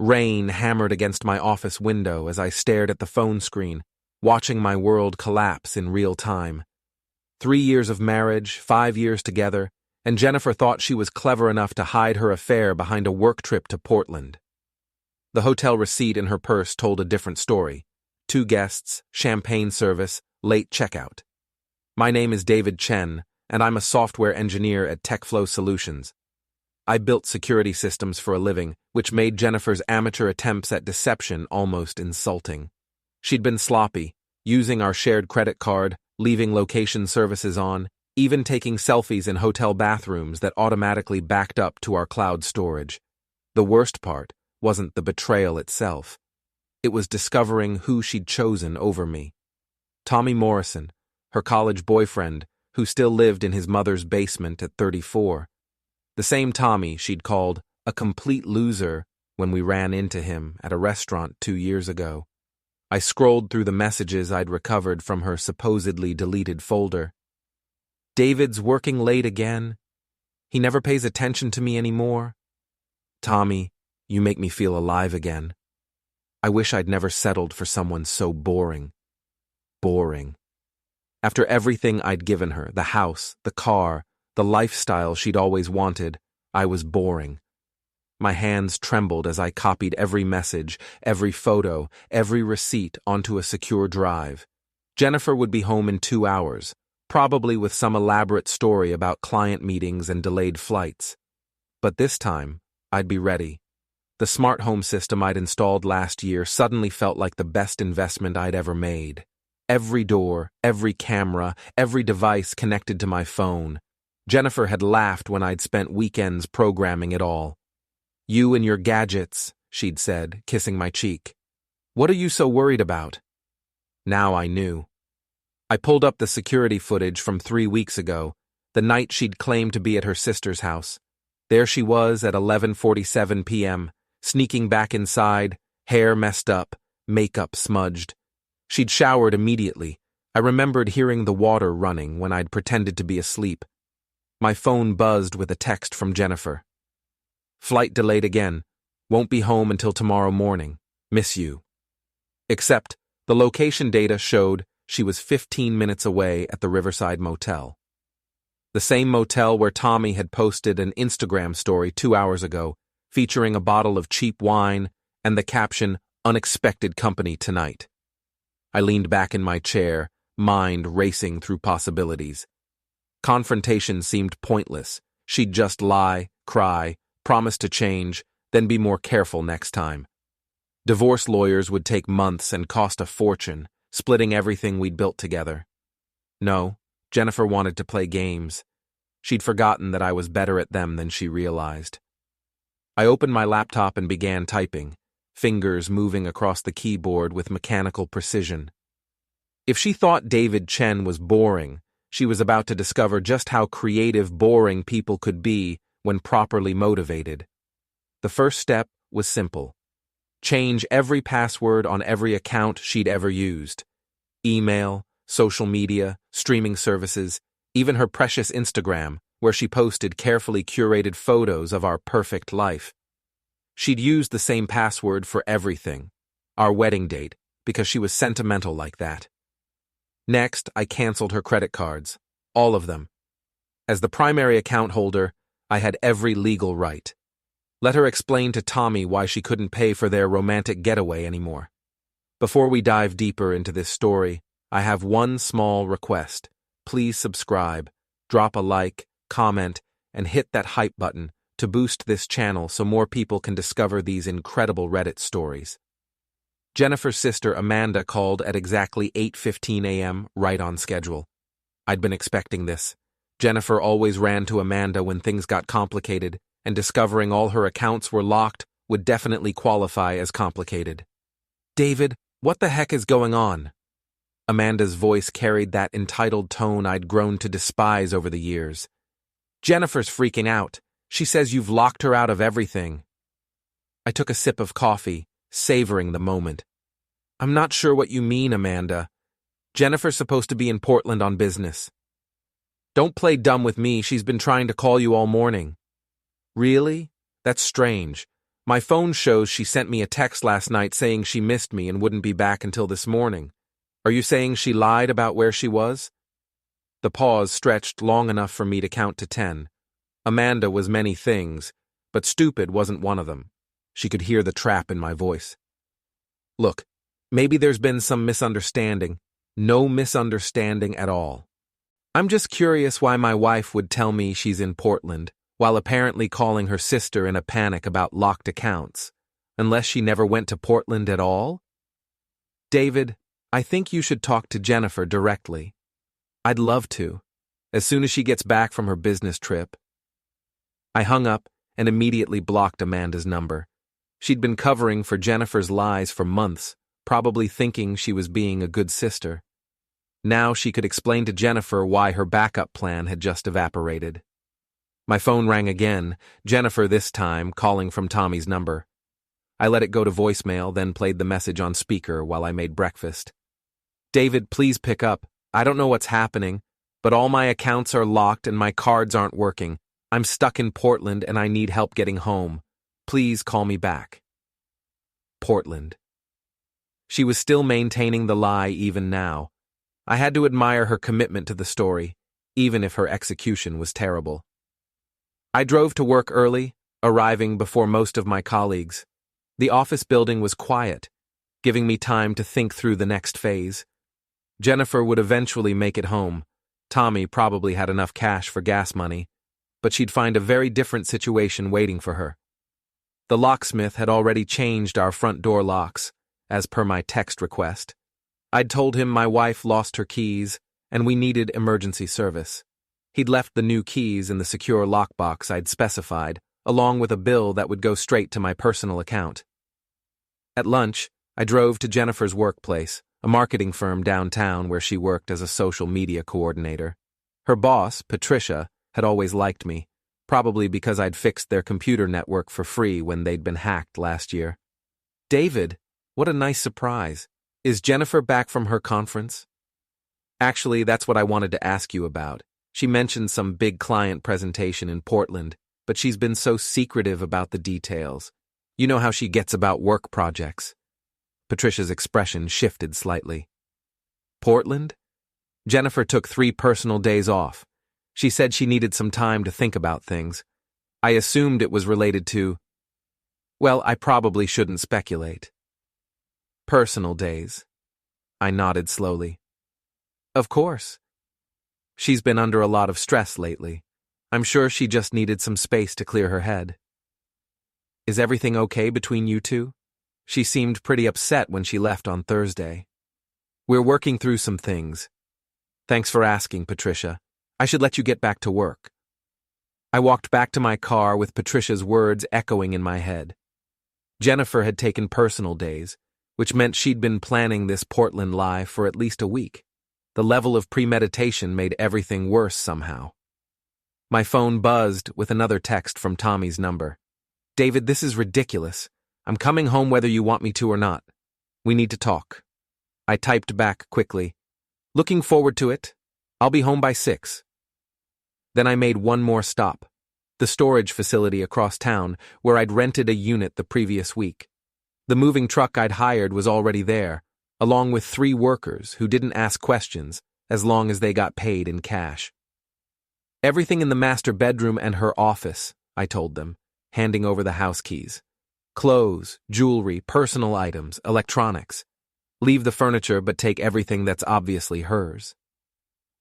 Rain hammered against my office window as I stared at the phone screen, watching my world collapse in real time. 3 years of marriage, 5 years together, and Jennifer thought she was clever enough to hide her affair behind a work trip to Portland. The hotel receipt in her purse told a different story. 2 guests, champagne service, late checkout. My name is David Chen, and I'm a software engineer at TechFlow Solutions. I built security systems for a living, which made Jennifer's amateur attempts at deception almost insulting. She'd been sloppy, using our shared credit card, leaving location services on, even taking selfies in hotel bathrooms that automatically backed up to our cloud storage. The worst part wasn't the betrayal itself. It was discovering who she'd chosen over me. Tommy Morrison, her college boyfriend, who still lived in his mother's basement at 34. The same Tommy she'd called a complete loser when we ran into him at a restaurant 2 years ago. I scrolled through the messages I'd recovered from her supposedly deleted folder. David's working late again. He never pays attention to me anymore. Tommy, you make me feel alive again. I wish I'd never settled for someone so boring. Boring. After everything I'd given her, the house, the car, the lifestyle she'd always wanted, I was boring. My hands trembled as I copied every message, every photo, every receipt onto a secure drive. Jennifer would be home in 2 hours, probably with some elaborate story about client meetings and delayed flights. But this time, I'd be ready. The smart home system I'd installed last year suddenly felt like the best investment I'd ever made. Every door, every camera, every device connected to my phone. Jennifer had laughed when I'd spent weekends programming it all. You and your gadgets, she'd said, kissing my cheek. What are you so worried about? Now I knew. I pulled up the security footage from 3 weeks ago, the night she'd claimed to be at her sister's house. There she was at 11:47 p.m., sneaking back inside, hair messed up, makeup smudged. She'd showered immediately. I remembered hearing the water running when I'd pretended to be asleep. My phone buzzed with a text from Jennifer. Flight delayed again. Won't be home until tomorrow morning. Miss you. Except, the location data showed she was 15 minutes away at the Riverside Motel. The same motel where Tommy had posted an Instagram story 2 hours ago, featuring a bottle of cheap wine and the caption, "Unexpected company tonight." I leaned back in my chair, mind racing through possibilities. Confrontation seemed pointless. She'd just lie, cry, promise to change, then be more careful next time. Divorce lawyers would take months and cost a fortune, splitting everything we'd built together. No, Jennifer wanted to play games. She'd forgotten that I was better at them than she realized. I opened my laptop and began typing, fingers moving across the keyboard with mechanical precision. If she thought David Chen was boring, she was about to discover just how creative boring people could be when properly motivated. The first step was simple. Change every password on every account she'd ever used. Email, social media, streaming services, even her precious Instagram, where she posted carefully curated photos of our perfect life. She'd used the same password for everything, our wedding date, because she was sentimental like that. Next, I canceled her credit cards, all of them. As the primary account holder, I had every legal right. Let her explain to Tommy why she couldn't pay for their romantic getaway anymore. Before we dive deeper into this story, I have one small request. Please subscribe, drop a like, comment, and hit that hype button to boost this channel so more people can discover these incredible Reddit stories. Jennifer's sister Amanda called at exactly 8:15 a.m., right on schedule. I'd been expecting this. Jennifer always ran to Amanda when things got complicated, and discovering all her accounts were locked would definitely qualify as complicated. David, what the heck is going on? Amanda's voice carried that entitled tone I'd grown to despise over the years. Jennifer's freaking out. She says you've locked her out of everything. I took a sip of coffee, savoring the moment. I'm not sure what you mean, Amanda. Jennifer's supposed to be in Portland on business. Don't play dumb with me. She's been trying to call you all morning. Really? That's strange. My phone shows she sent me a text last night saying she missed me and wouldn't be back until this morning. Are you saying she lied about where she was? The pause stretched long enough for me to count to 10. Amanda was many things, but stupid wasn't one of them. She could hear the trap in my voice. Look, maybe there's been some misunderstanding. No misunderstanding at all. I'm just curious why my wife would tell me she's in Portland, while apparently calling her sister in a panic about locked accounts, unless she never went to Portland at all? David, I think you should talk to Jennifer directly. I'd love to, as soon as she gets back from her business trip. I hung up and immediately blocked Amanda's number. She'd been covering for Jennifer's lies for months, probably thinking she was being a good sister. Now she could explain to Jennifer why her backup plan had just evaporated. My phone rang again, Jennifer this time calling from Tommy's number. I let it go to voicemail, then played the message on speaker while I made breakfast. David, please pick up. I don't know what's happening, but all my accounts are locked and my cards aren't working. I'm stuck in Portland and I need help getting home. Please call me back. Portland. She was still maintaining the lie even now. I had to admire her commitment to the story, even if her execution was terrible. I drove to work early, arriving before most of my colleagues. The office building was quiet, giving me time to think through the next phase. Jennifer would eventually make it home. Tommy probably had enough cash for gas money, but she'd find a very different situation waiting for her. The locksmith had already changed our front door locks, as per my text request. I'd told him my wife lost her keys, and we needed emergency service. He'd left the new keys in the secure lockbox I'd specified, along with a bill that would go straight to my personal account. At lunch, I drove to Jennifer's workplace, a marketing firm downtown where she worked as a social media coordinator. Her boss, Patricia, had always liked me, probably because I'd fixed their computer network for free when they'd been hacked last year. David, what a nice surprise. Is Jennifer back from her conference? Actually, that's what I wanted to ask you about. She mentioned some big client presentation in Portland, but she's been so secretive about the details. You know how she gets about work projects. Patricia's expression shifted slightly. Portland? Jennifer took 3 personal days off. She said she needed some time to think about things. I assumed it was related to... Well, I probably shouldn't speculate. Personal days. I nodded slowly. Of course. She's been under a lot of stress lately. I'm sure she just needed some space to clear her head. Is everything okay between you two? She seemed pretty upset when she left on Thursday. We're working through some things. Thanks for asking, Patricia. I should let you get back to work. I walked back to my car with Patricia's words echoing in my head. Jennifer had taken personal days, which meant she'd been planning this Portland lie for at least a week. The level of premeditation made everything worse somehow. My phone buzzed with another text from Tommy's number. David, this is ridiculous. I'm coming home whether you want me to or not. We need to talk. I typed back quickly. Looking forward to it. I'll be home by 6. Then I made one more stop. The storage facility across town where I'd rented a unit the previous week. The moving truck I'd hired was already there, along with 3 workers who didn't ask questions as long as they got paid in cash. Everything in the master bedroom and her office, I told them, handing over the house keys. Clothes, jewelry, personal items, electronics. Leave the furniture but take everything that's obviously hers.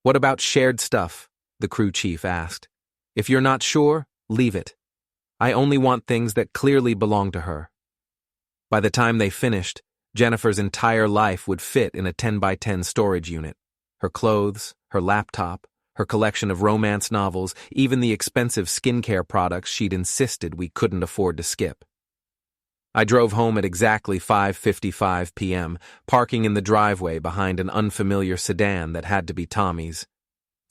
What about shared stuff? The crew chief asked. If you're not sure, leave it. I only want things that clearly belong to her. By the time they finished, Jennifer's entire life would fit in a 10x10 storage unit. Her clothes, her laptop, her collection of romance novels, even the expensive skincare products she'd insisted we couldn't afford to skip. I drove home at exactly 5:55 p.m., parking in the driveway behind an unfamiliar sedan that had to be Tommy's.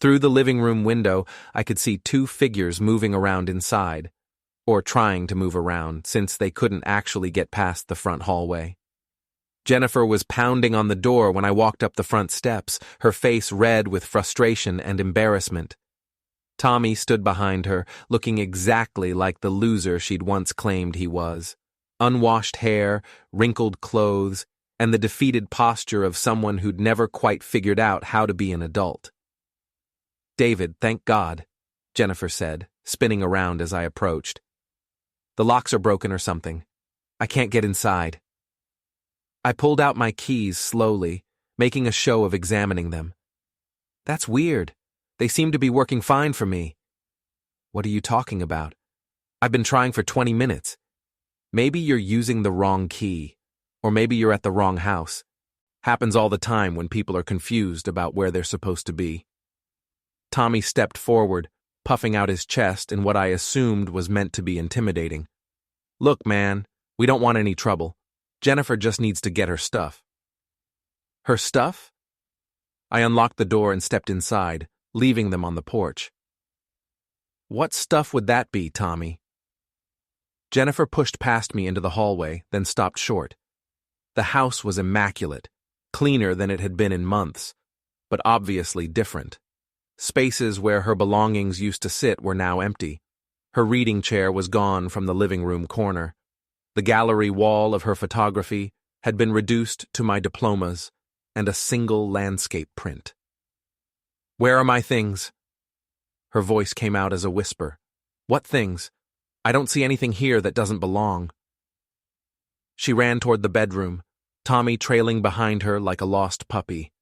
Through the living room window, I could see 2 figures moving around inside, or trying to move around since they couldn't actually get past the front hallway. Jennifer was pounding on the door when I walked up the front steps, her face red with frustration and embarrassment. Tommy stood behind her, looking exactly like the loser she'd once claimed he was. Unwashed hair, wrinkled clothes, and the defeated posture of someone who'd never quite figured out how to be an adult. "David, thank God," Jennifer said, spinning around as I approached. "The locks are broken or something. I can't get inside." I pulled out my keys slowly, making a show of examining them. "That's weird. They seem to be working fine for me." "What are you talking about? I've been trying for 20 minutes. Maybe you're using the wrong key, or maybe you're at the wrong house. Happens all the time when people are confused about where they're supposed to be." Tommy stepped forward, puffing out his chest in what I assumed was meant to be intimidating. "Look, man, we don't want any trouble. Jennifer just needs to get her stuff." "Her stuff?" I unlocked the door and stepped inside, leaving them on the porch. "What stuff would that be, Tommy?" Jennifer pushed past me into the hallway, then stopped short. The house was immaculate, cleaner than it had been in months, but obviously different. Spaces where her belongings used to sit were now empty. Her reading chair was gone from the living room corner. The gallery wall of her photography had been reduced to my diplomas and a single landscape print. "Where are my things?" Her voice came out as a whisper. "What things? I don't see anything here that doesn't belong." She ran toward the bedroom, Tommy trailing behind her like a lost puppy.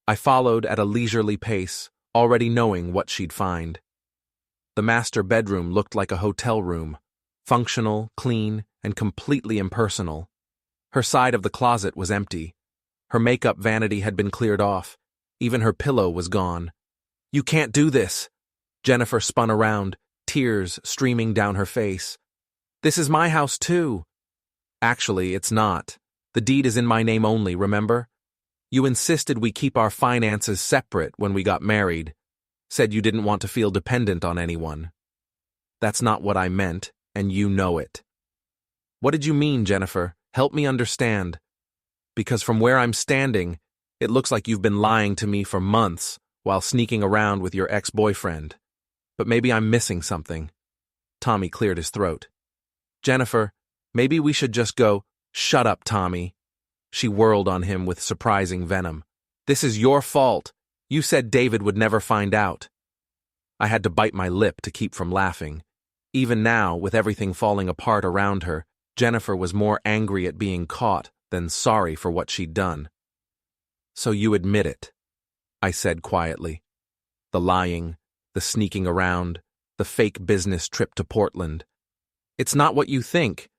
I followed at a leisurely pace, already knowing what she'd find. The master bedroom looked like a hotel room, functional, clean, and completely impersonal. Her side of the closet was empty. Her makeup vanity had been cleared off. Even her pillow was gone. "You can't do this!" Jennifer spun around, tears streaming down her face. "This is my house, too." "Actually, it's not. The deed is in my name only, remember? You insisted we keep our finances separate when we got married. Said you didn't want to feel dependent on anyone." "That's not what I meant, and you know it." "What did you mean, Jennifer? Help me understand. Because from where I'm standing, it looks like you've been lying to me for months while sneaking around with your ex-boyfriend. But maybe I'm missing something." Tommy cleared his throat. "Jennifer, maybe we should just go." "Shut up, Tommy." She whirled on him with surprising venom. "This is your fault. You said David would never find out." I had to bite my lip to keep from laughing. Even now, with everything falling apart around her, Jennifer was more angry at being caught than sorry for what she'd done. "So you admit it," I said quietly. "The lying, the sneaking around, the fake business trip to Portland. It's not what you think.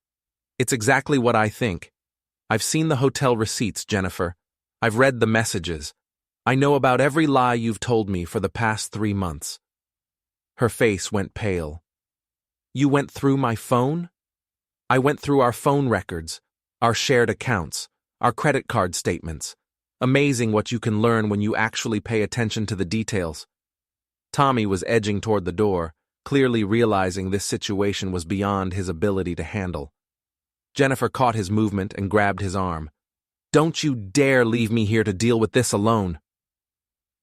It's exactly what I think. I've seen the hotel receipts, Jennifer. I've read the messages. I know about every lie you've told me for the past 3 months." Her face went pale. "You went through my phone?" "I went through our phone records, our shared accounts, our credit card statements. Amazing what you can learn when you actually pay attention to the details." Tommy was edging toward the door, clearly realizing this situation was beyond his ability to handle. Jennifer caught his movement and grabbed his arm. "Don't you dare leave me here to deal with this alone."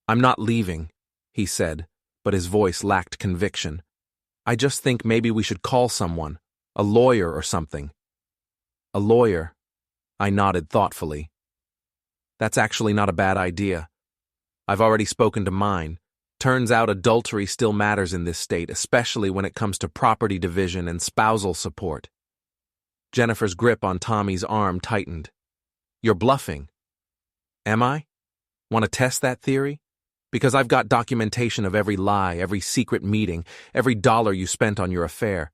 "I'm not leaving," he said, but his voice lacked conviction. "I just think maybe we should call someone, a lawyer or something." "A lawyer?" I nodded thoughtfully. "That's actually not a bad idea. I've already spoken to mine. Turns out adultery still matters in this state, especially when it comes to property division and spousal support." Jennifer's grip on Tommy's arm tightened. "You're bluffing." "Am I? Want to test that theory? Because I've got documentation of every lie, every secret meeting, every dollar you spent on your affair.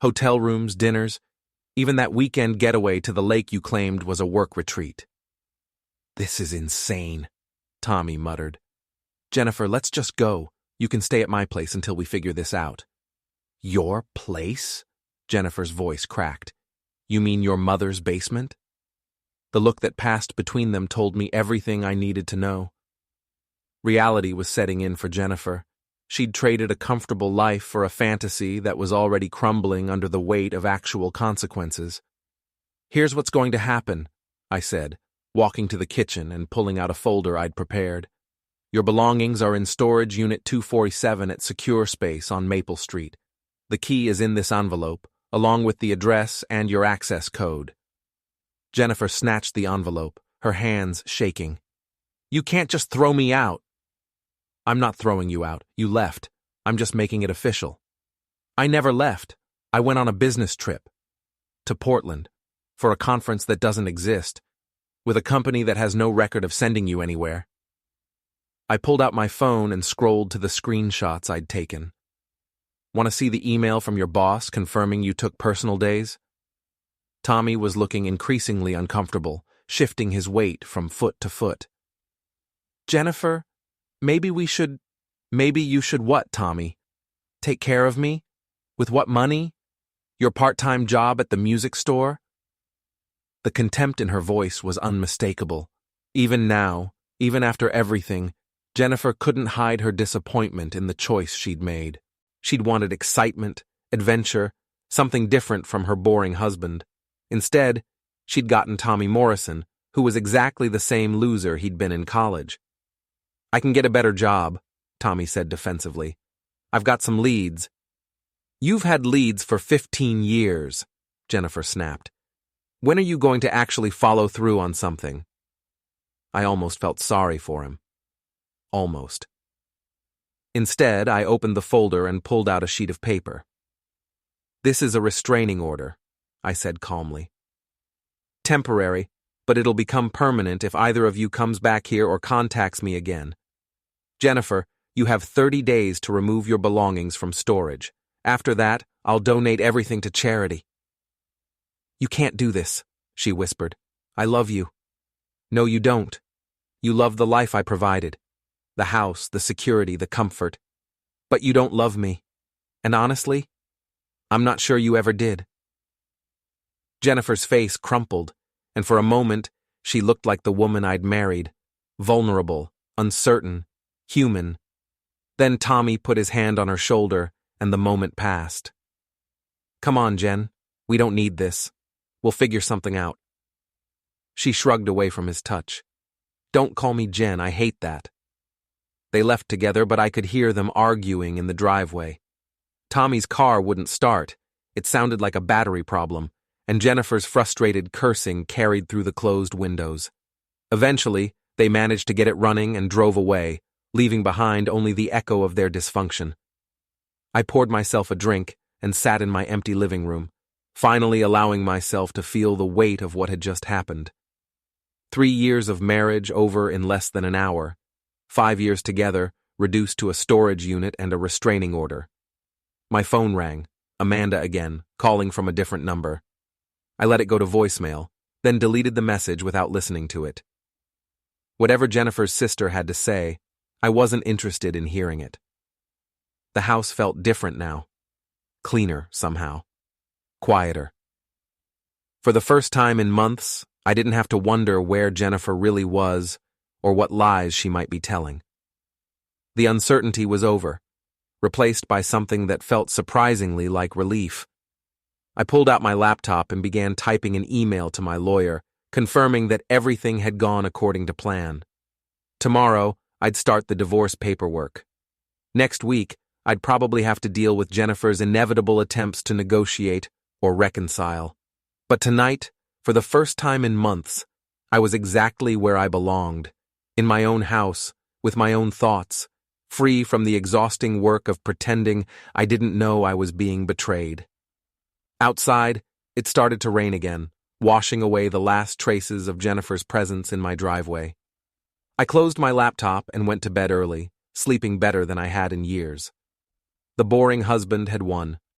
Hotel rooms, dinners, even that weekend getaway to the lake you claimed was a work retreat." "This is insane," Tommy muttered. "Jennifer, let's just go. You can stay at my place until we figure this out." "Your place?" Jennifer's voice cracked. "You mean your mother's basement?" The look that passed between them told me everything I needed to know. Reality was setting in for Jennifer. She'd traded a comfortable life for a fantasy that was already crumbling under the weight of actual consequences. "Here's what's going to happen," I said, walking to the kitchen and pulling out a folder I'd prepared. "Your belongings are in storage unit 247 at Secure Space on Maple Street. The key is in this envelope, along with the address and your access code. Jennifer snatched the envelope, her hands shaking. You can't just throw me out. I'm not throwing you out. You left. I'm just making it official. I never left. I went on a business trip. To Portland. For a conference that doesn't exist. With a company that has no record of sending you anywhere. I pulled out my phone and scrolled to the screenshots I'd taken. Want to see the email from your boss confirming you took personal days? Tommy was looking increasingly uncomfortable, shifting his weight from foot to foot. Jennifer, maybe you should what, Tommy? Take care of me? With what money? Your part-time job at the music store? The contempt in her voice was unmistakable. Even now, even after everything, Jennifer couldn't hide her disappointment in the choice she'd made. She'd wanted excitement, adventure, something different from her boring husband. Instead, she'd gotten Tommy Morrison, who was exactly the same loser he'd been in college. I can get a better job, Tommy said defensively. I've got some leads. You've had leads for 15 years, Jennifer snapped. When are you going to actually follow through on something? I almost felt sorry for him. Almost. Instead, I opened the folder and pulled out a sheet of paper. This is a restraining order, I said calmly. Temporary, but it'll become permanent if either of you comes back here or contacts me again. Jennifer, you have 30 days to remove your belongings from storage. After that, I'll donate everything to charity. You can't do this, she whispered. I love you. No, you don't. You love the life I provided. The house, the security, the comfort. But you don't love me. And honestly, I'm not sure you ever did. Jennifer's face crumpled, and for a moment, she looked like the woman I'd married. Vulnerable, uncertain, human. Then Tommy put his hand on her shoulder, and the moment passed. Come on, Jen. We don't need this. We'll figure something out. She shrugged away from his touch. Don't call me Jen, I hate that. They left together, but I could hear them arguing in the driveway. Tommy's car wouldn't start. It sounded like a battery problem, and Jennifer's frustrated cursing carried through the closed windows. Eventually, they managed to get it running and drove away, leaving behind only the echo of their dysfunction. I poured myself a drink and sat in my empty living room, finally allowing myself to feel the weight of what had just happened. 3 years of marriage over in less than an hour. 5 years together, reduced to a storage unit and a restraining order. My phone rang, Amanda again, calling from a different number. I let it go to voicemail, then deleted the message without listening to it. Whatever Jennifer's sister had to say, I wasn't interested in hearing it. The house felt different now. Cleaner, somehow. Quieter. For the first time in months, I didn't have to wonder where Jennifer really was or what lies she might be telling. The uncertainty was over, replaced by something that felt surprisingly like relief. I pulled out my laptop and began typing an email to my lawyer, confirming that everything had gone according to plan. Tomorrow, I'd start the divorce paperwork. Next week, I'd probably have to deal with Jennifer's inevitable attempts to negotiate or reconcile. But tonight, for the first time in months, I was exactly where I belonged, in my own house, with my own thoughts, free from the exhausting work of pretending I didn't know I was being betrayed. Outside, it started to rain again, washing away the last traces of Jennifer's presence in my driveway. I closed my laptop and went to bed early, sleeping better than I had in years. The boring husband had won.